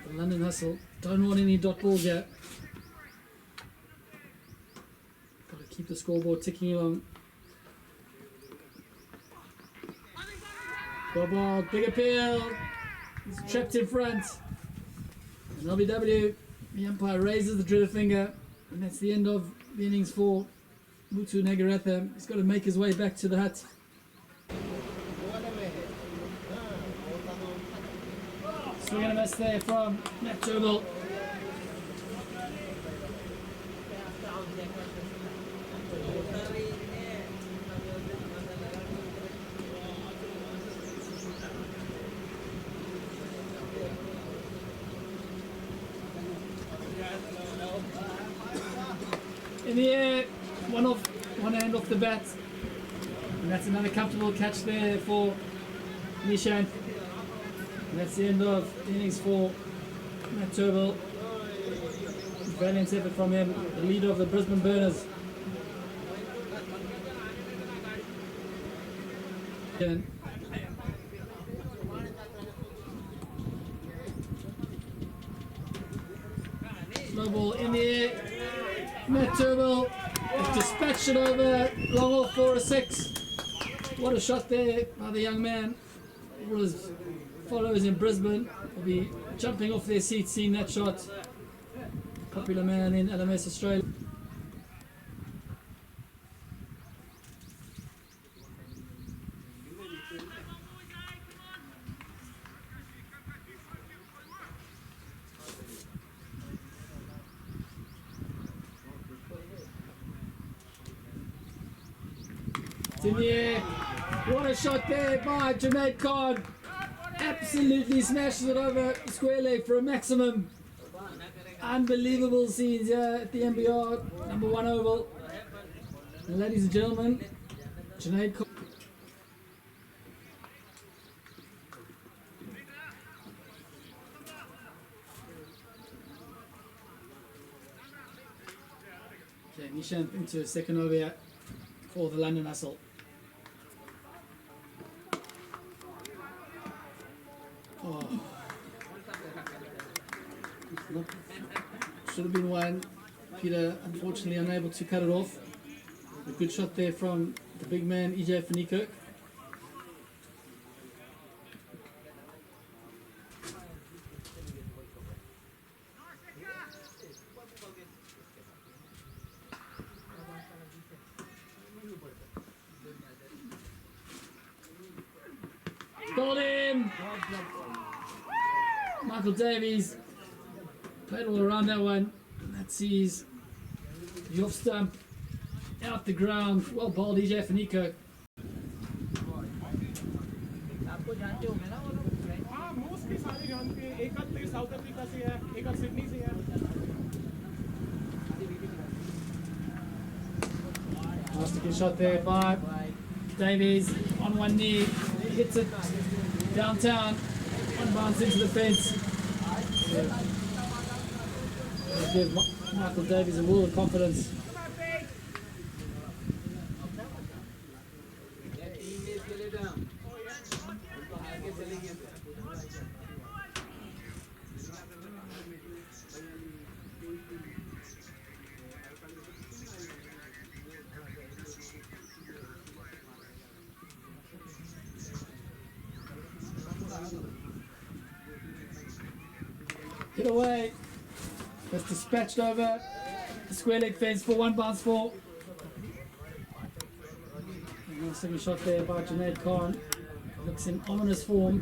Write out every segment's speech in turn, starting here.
The London Hustle. Don't want any dot balls yet. Got to keep the scoreboard ticking along. Go ball, big appeal. He's trapped in front. And LBW, the umpire raises the trigger finger, and that's the end of the innings for Mutu Nagaratha. He's got to make his way back to the hut. Swing and a miss there from Matt Turnbull. In the air, one hand off the bat, and that's another comfortable catch there for Nishant. And that's the end of the innings for Matt Turnbull. Valiant effort from him, the leader of the Brisbane Burners. Slow ball in the air. Matt Turnbull dispatched it over, long off for a 6. What a shot there by the young man. All his followers in Brisbane will be jumping off their seats seeing that shot. Popular man in LMS Australia. It's in the air. What a shot there by Junaid Khan. Absolutely smashes it over the square leg for a maximum. Unbelievable scenes here at the MBR #1 oval. And ladies and gentlemen, Junaid Khan. Okay, Nishant into a second over here for the London Hustle. Oh. Should have been one. Peter unfortunately unable to cut it off. A good shot there from the big man EJ Fanikirk. Got him! Michael Davies played all around that one. That sees the off stump out the ground. Well bowled EJ Fanikirk. Nice good shot there by Davies on one knee. He hits it downtown. One bounce into the fence. Yeah. Give Michael Davies a world of confidence. Hit away. That's dispatched over the square leg fence for one bounce for. And second shot there by Junaid Khan. Looks in ominous form.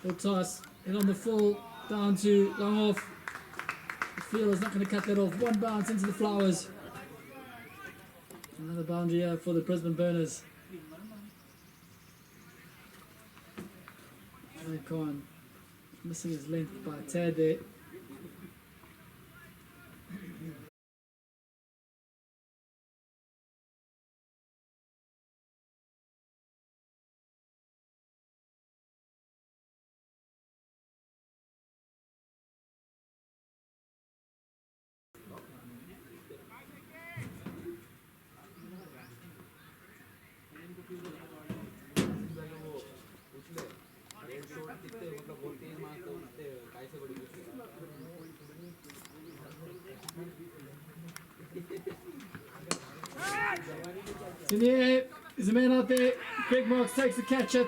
Good toss, hit on the full, down to long off. The fielder's not going to cut that off. One bounce into the flowers. Another boundary here for the Brisbane Burners. Khan missing his length by a tad there. It's in the air. There's a man out there. Greg Marks takes the catch at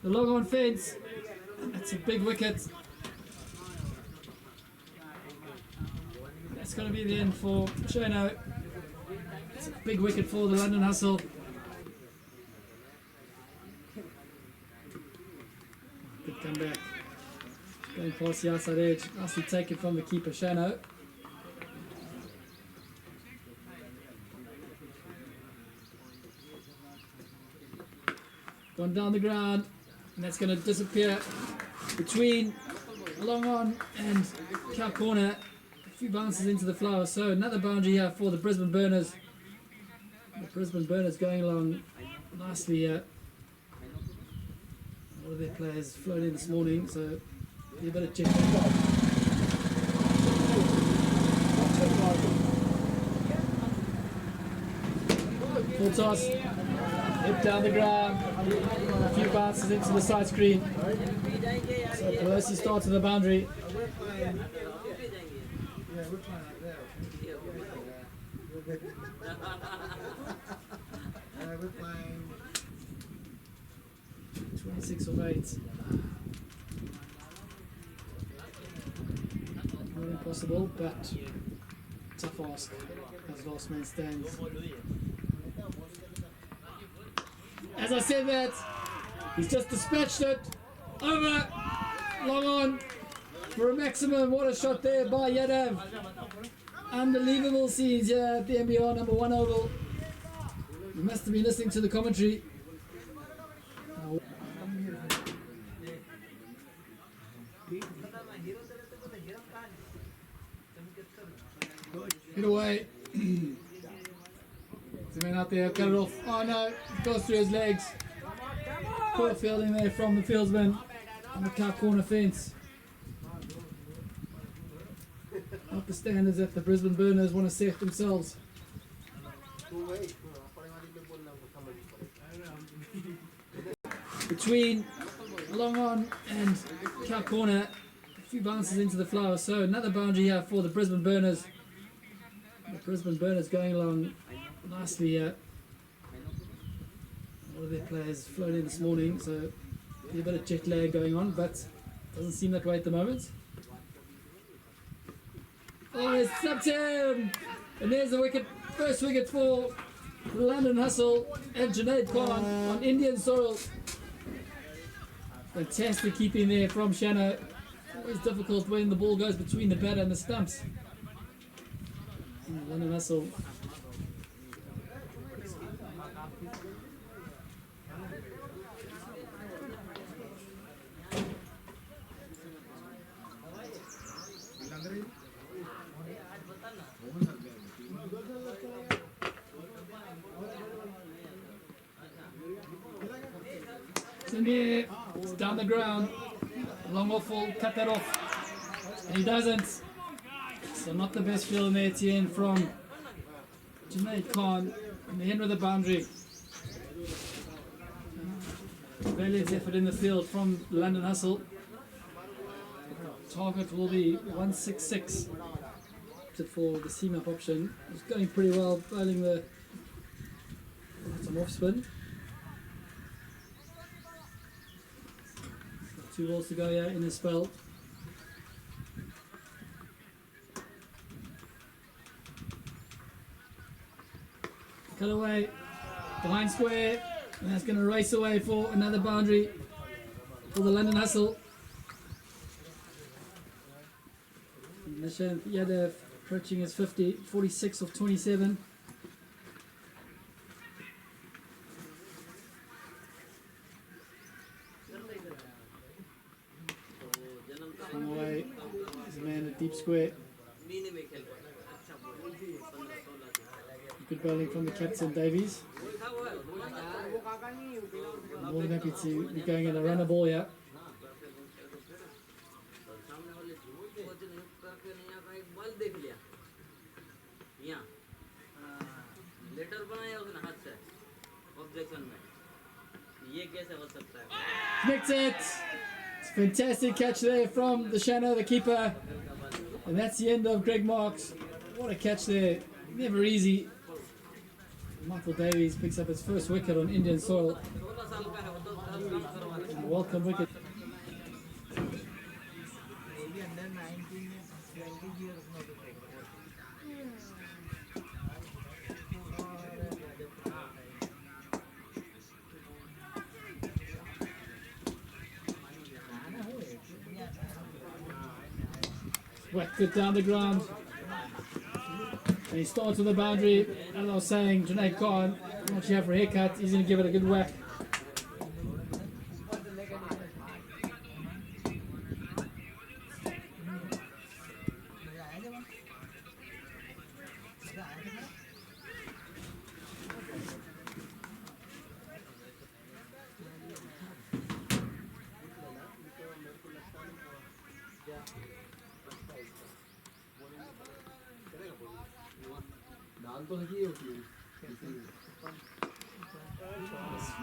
the long on fence. That's a big wicket. That's going to be the end for Shano. It's a big wicket for the London Hustle. Good comeback. Going past the outside edge. Nicely taken from the keeper, Shano. Gone down the ground, and that's going to disappear between long on and cow corner. A few bounces into the flower, so another boundary here for the Brisbane Burners. The Brisbane Burners going along nicely here. A lot of their players flown in this morning, so be a bit of check. Full toss. Hip down the ground, a few bounces into the side screen. So Pelosi starts at the boundary. 26 of 8. Not impossible, but tough ask as last man stands. As I said that, he's just dispatched it over, long on, for a maximum. What a shot there by Yadav. Unbelievable scenes here at the NBR number 1 oval. You must have been listening to the commentary. Get away. The man out there, cut it off. Oh no, it goes through his legs. Poor fielding there from the fieldsman on the car corner fence. Not the standards that the Brisbane Burners want to set themselves. Between long on and cow corner, a few bounces into the flower, so another boundary here for the Brisbane Burners. The Brisbane Burners going along nicely here. A lot of their players flown in this morning, so a bit of jet lag going on, but doesn't seem that way at the moment. Oh, it's subbed him! And there's the wicket, first wicket for the London Hustle and Junaid Khan on Indian soil. Fantastic keeping there from Shano. Always difficult when the ball goes between the batter and the stumps. London Hustle. It's down the ground. Long off will cut that off. And he doesn't. So not the best field in there, Etienne, from Junaid Khan in the end of the boundary. Valiant effort in the field from London Hustle. Target will be 166 for the seam up option. It's going pretty well, bowling the some off spin. 2 balls to go here in the spell. Cut away, behind square, and that's going to race away for another boundary for the London Hustle. Nishant Yadav approaching his 46 of 27. Away, there's a man at deep square. Good bowling from the captain Davies. More than happy to be going in a runner ball here. Connects it! It's a fantastic catch there from the Shano, the keeper. And that's the end of Greg Marks. What a catch there. Never easy. Michael Davies picks up his first wicket on Indian soil. And a welcome wicket. Whacked it down the ground. And he starts with the boundary. As I was saying, Junaid Khan, once you have for a haircut, he's going to give it a good whack.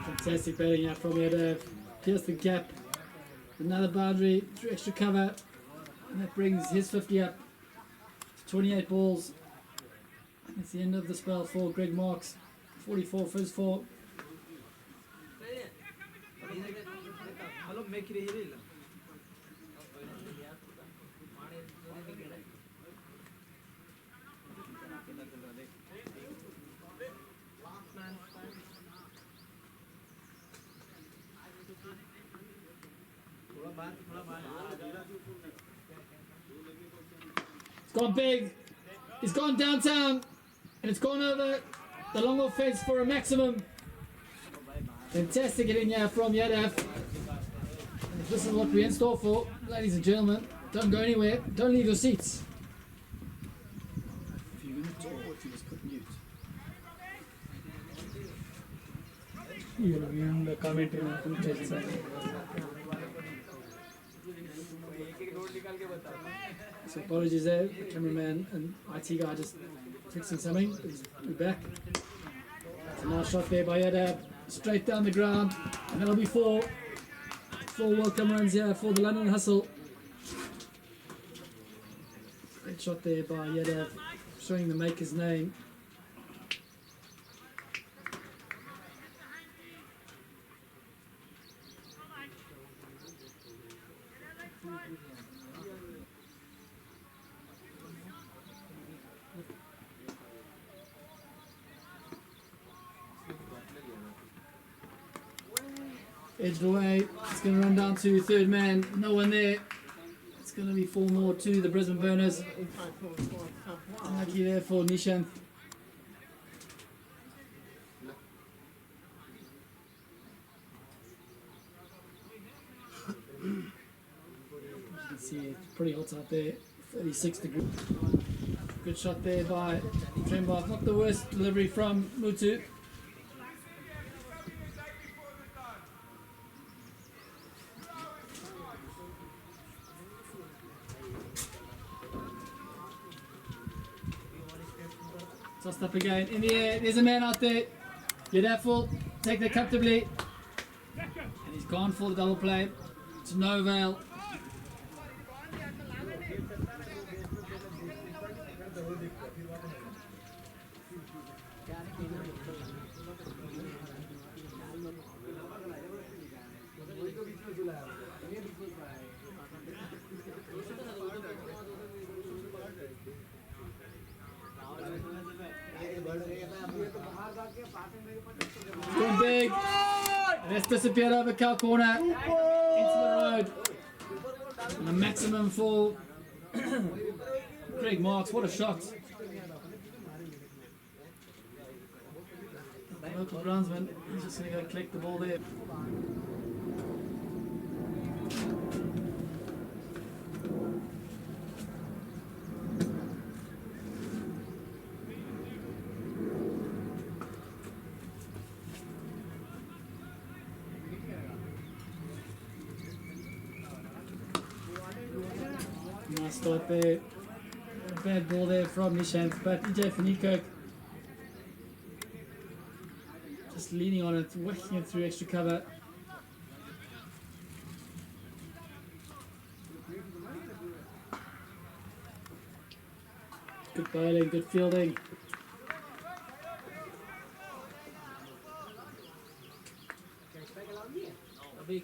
Fantastic batting out from here. Pierce the gap. Another boundary, through extra cover. And that brings his 50 up to 28 balls. That's the end of the spell for Greg Marks. 44 for his 4. It's gone big. It's gone downtown. And it's gone over the long off fence for a maximum. Fantastic hitting here from Yadav. And this is what we're in store for, ladies and gentlemen. Don't go anywhere. Don't leave your seats. If you're going to talk, you just put mute. You're reviewing the commentary now. So apologies there, the cameraman and IT guy just fixing something. We're back. It's a nice shot there by Yadav, straight down the ground, and that'll be 4 welcome runs here for the London Hustle. Great shot there by Yadav, showing the maker's name. Edged away, it's going to run down to third man, no one there. It's going to be 4 more to the Brisbane Burners. Unlucky there for Nishanth. You can see it's pretty hot out there, 36 degrees. Good shot there by Trembath, not the worst delivery from Mutu. Tossed up again, in the air, there's a man out there. Yadav take that comfortably. And he's gone for the double play. It's no avail. Going big. Let's disappear over cow corner into the road. And a maximum for Craig Marks. What a shot. The local groundsman, he's just going to go collect the ball there. Nice start there. A bad ball there from Nishanth, but EJ Faniko just leaning on it, whacking it through extra cover. Good bowling, good fielding. In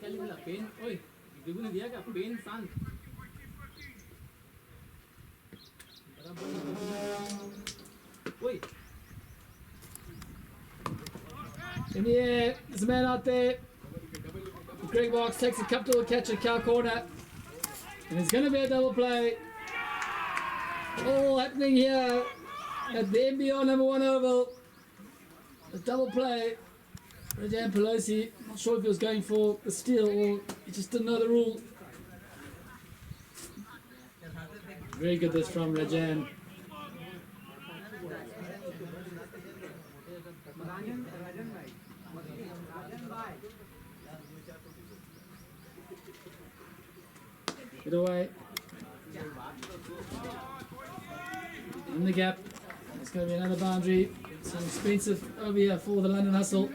the air, there's a man out there. Greg Marks takes a comfortable catch at cow corner. And it's going to be a double play. All happening here at the NBR number 1 oval. A double play. Rajan Pelosi, not sure if he was going for the steal or he just didn't know the rule. Very good this from Rajan. Get away. In the gap. It's going to be another boundary. Some expensive over here for the London Hustle.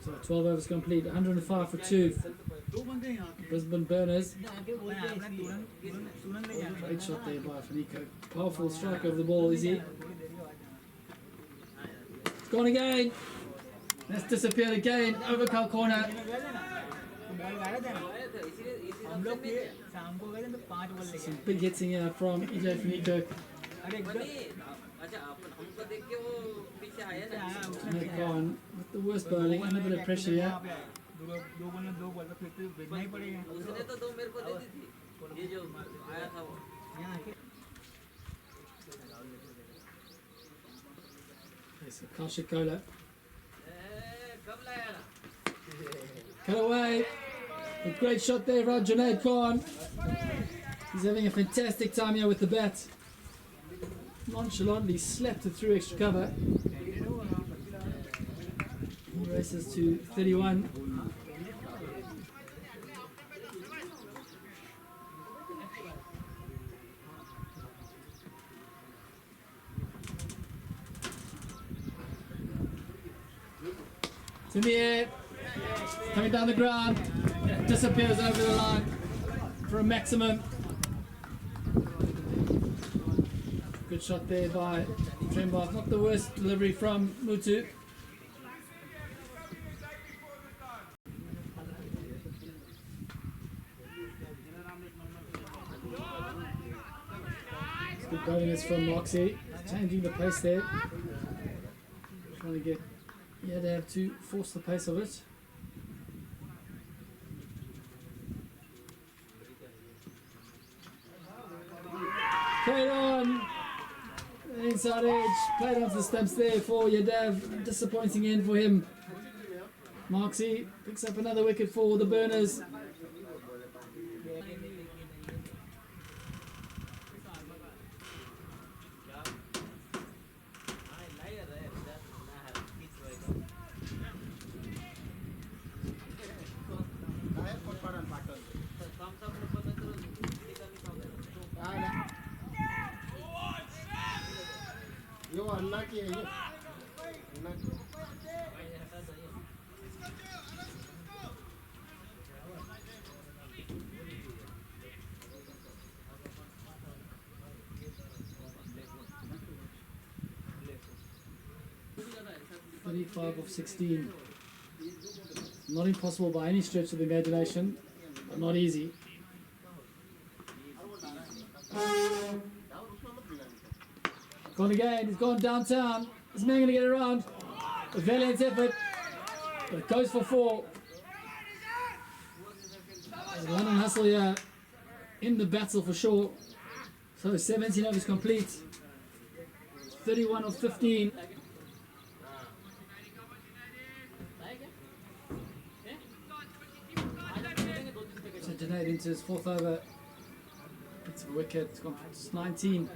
So 12 overs complete. 105 for 2. Brisbane Burners. Great shot there by Fanico. Powerful strike over the ball, is he? It's gone again. That's disappeared again. Over cow corner. Some big hits in here from EJ Fanico. Gone with the worst bowling and a bit of pressure here. So Kaushik Kola. Cut away. A great shot there from Junaid Khan. He's having a fantastic time here with the bat. Nonchalantly slapped it through extra cover. He races to 31. To the air, coming down the ground, disappears over the line for a maximum. Good shot there by Trembath, not the worst delivery from Mutu. Good bowling is from Moxie, changing the pace there. Trying to get, yeah, they have to force the pace of it. Played on, inside edge, played onto the stumps there for Yadav, disappointing end for him. Moxie picks up another wicket for the Burners. Five of 16. Not impossible by any stretch of the imagination, but not easy. Gone again, he's gone downtown. Is man going to get around? A valiant effort, but it goes for 4. The London Hustle here in the battle for sure. So 17 overs complete. 31 of 15. Junaid into his 4th over. It's a wicket. It's gone for 19.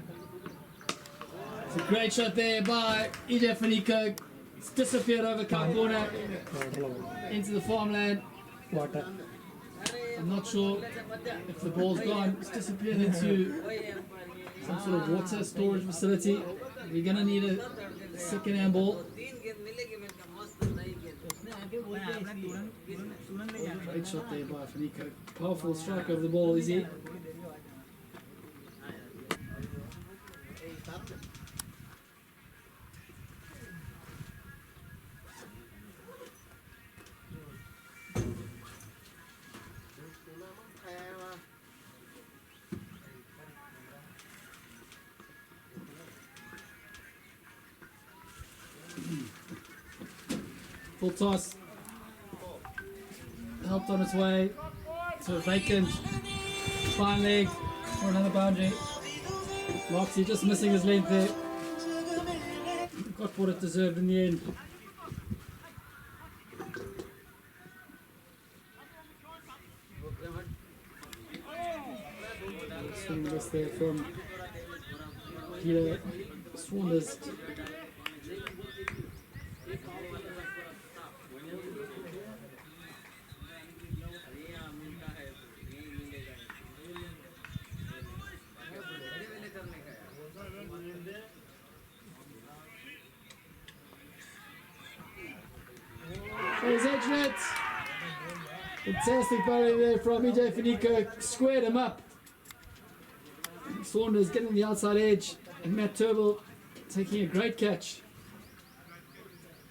It's a great shot there by EJ Fanico. It's disappeared over cow corner into the farmland. Water. I'm not sure if the ball's gone. It's disappeared into some sort of water storage facility. We're going to need a second hand ball. Great shot there by Fanico. Powerful strike over the ball, is he? Full toss. Helped on its way to a vacant fine leg for another boundary. Moxie just missing his length there. Got what it deserved in the end. Swing this there from Peter Saunders. There's Edgenet. Fantastic bowling there from EJ Finico. Squared him up. Saunders getting the outside edge. And Matt Turble taking a great catch.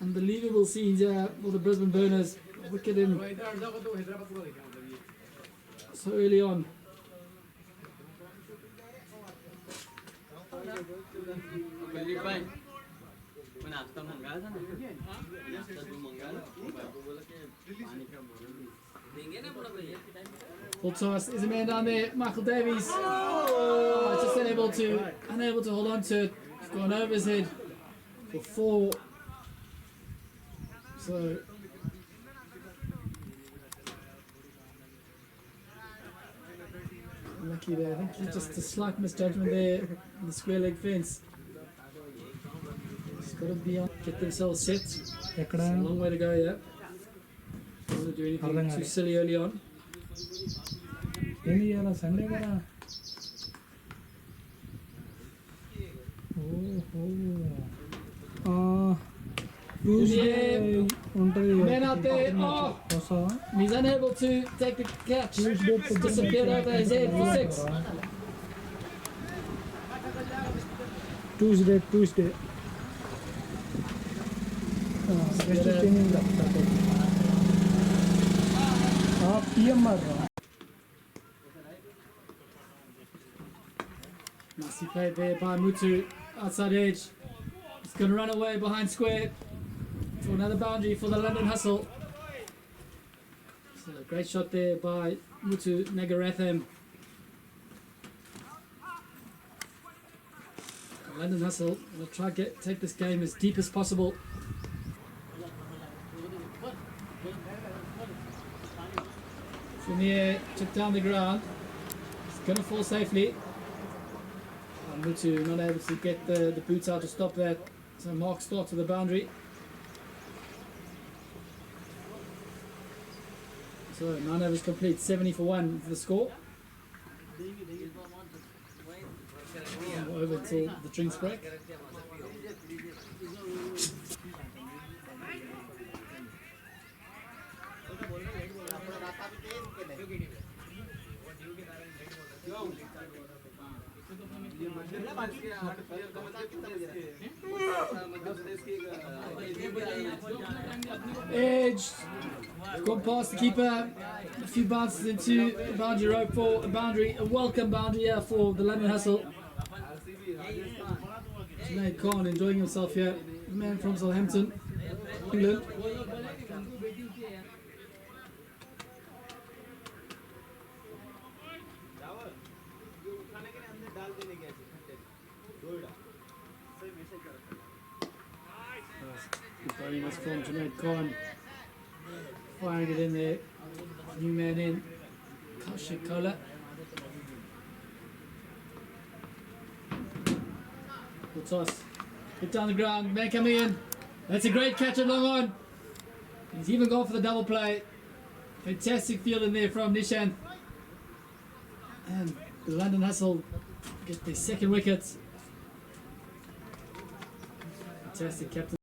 Unbelievable scenes here for the Brisbane Burners. Wicket in so early on. Full toss. Is a man down there, Michael Davies. Just unable to hold on to it. It's gone over his head for 4. So lucky there. I think just a slight misjudgment there on the square leg fence. Just got to be on, get themselves set. It's a long way to go, yeah. Doesn't do anything too silly early on. Man out there, he's unable to take the catch. It's disappeared over his head for 6. Tuesday. Nasty play there by Mutu, outside edge. He's going to run away behind square for another boundary for the London Hustle. So a great shot there by Mutu Nagaratham. London Hustle will try to take this game as deep as possible. From here, took down the ground. It's going to fall safely. Mutu not able to get the boots out to stop that. So Mark starts with the boundary. So 9 overs complete, 70 for 1 for the score. Over until the drinks break. Edge, gone past the keeper, a few bounces into the boundary rope for a boundary, a welcome boundary here for the London Hustle. Junaid Khan enjoying himself here, the man from Southampton, England. Bowling was from Junaid Khan, firing it in there, new man in, Kaushik Kola. Good toss, hit down the ground, man coming in, that's a great catch at long on, he's even gone for the double play, fantastic field in there from Nishan, and the London Hustle get their second wicket, fantastic captain.